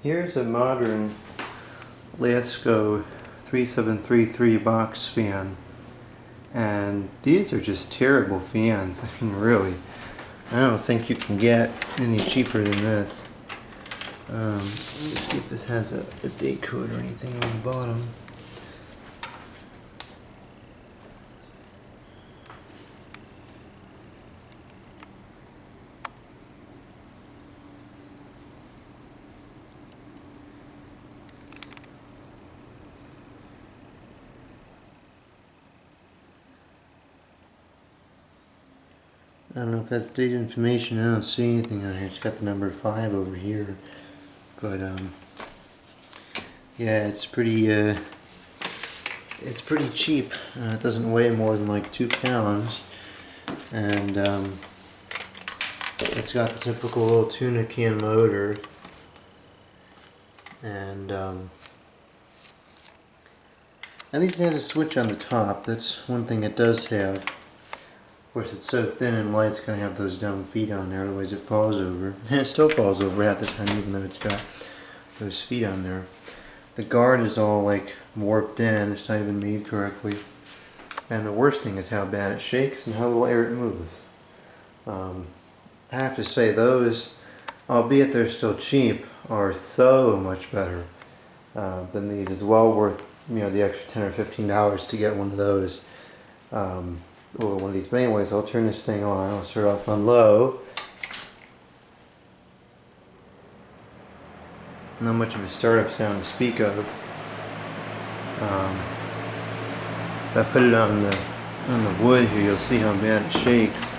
Here's a modern Lasko 3733 box fan, and these are just terrible fans. I mean, really, I don't think you can get any cheaper than this. Let's see if this has a date code or anything on the bottom. I don't know if that's date information. I don't see anything on here. It's got the number 5 over here, but yeah, it's pretty cheap. It doesn't weigh more than like 2 pounds, and it's got the typical little tuna can motor, and at least it has a switch on the top. That's one thing it does have. Of course, it's so thin and light, it's going to have those dumb feet on there, otherwise it falls over. And it still falls over half the time, even though it's got those feet on there. The guard is all like warped in, it's not even made correctly. And the worst thing is how bad it shakes and how little air it moves. I have to say, those, albeit they're still cheap, are so much better than these. It's well worth, the extra $10 or $15 to get one of those. Or one of these. But anyways, I'll turn this thing on. I'll start off on low. Not much of a startup sound to speak of. If I put it on the wood here, you'll see how bad it shakes.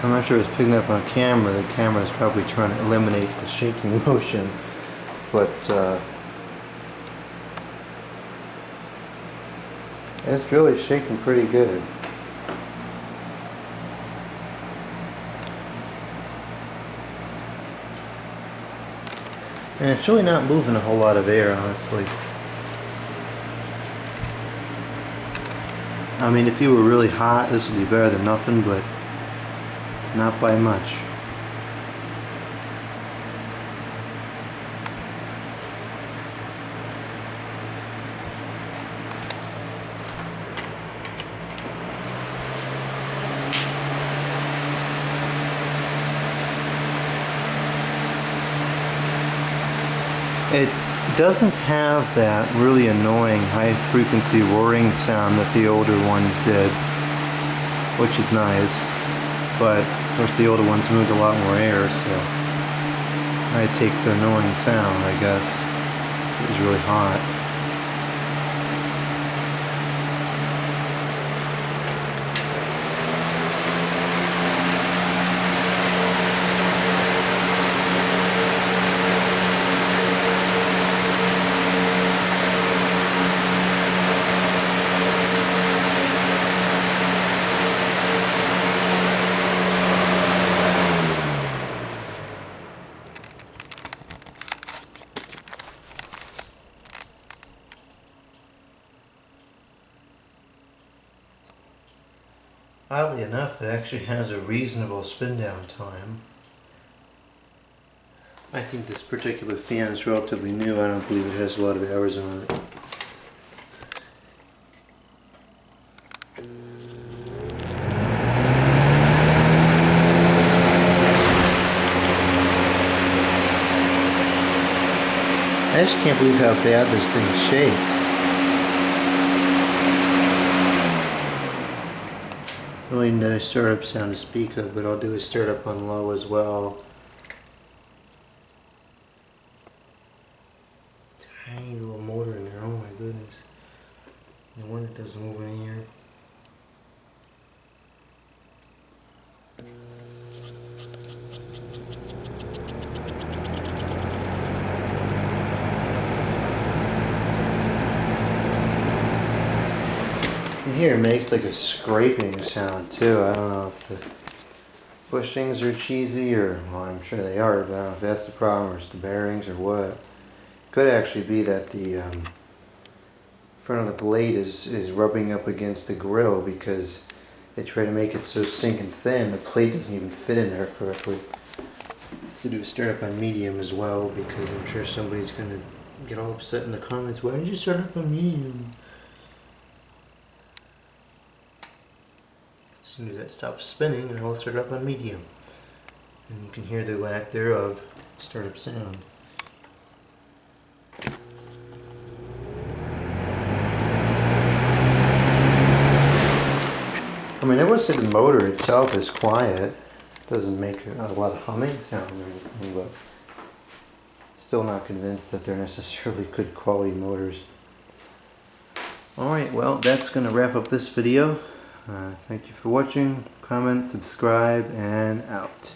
I'm not sure it's picking up on camera. The camera is probably trying to eliminate the shaking motion, but it's really shaking pretty good. And it's really not moving a whole lot of air, honestly. I mean, if you were really hot, this would be better than nothing, but not by much. It doesn't have that really annoying high frequency roaring sound that the older ones did, which is nice, but of course the older ones moved a lot more air, so I take the annoying sound, I guess. It was really hot. Oddly enough, it actually has a reasonable spin down time. I think this particular fan is relatively new. I don't believe it has a lot of hours on it. I just can't believe how bad this thing shakes. Really no startup sound to speak of, but I'll do a startup on low as well. Tiny little motor in there, oh my goodness. No wonder it doesn't move in here. And here it makes like a scraping sound too. I don't know if the bushings are cheesy or, well, I'm sure they are, but I don't know if that's the problem or it's the bearings or what. Could actually be that the front of the blade is rubbing up against the grill, because they try to make it so stinking thin, the plate doesn't even fit in there correctly. To do a start up on medium as well, because I'm sure somebody's going to get all upset in the comments. Why did you start up on medium? As soon as that stops spinning, I'll start up on medium. And you can hear the lack thereof startup sound. I mean, I would say the motor itself is quiet. It doesn't make a lot of humming sound or anything, but still not convinced that they're necessarily good quality motors. Alright, well, that's going to wrap up this video. Thank you for watching. Comment, subscribe, and out.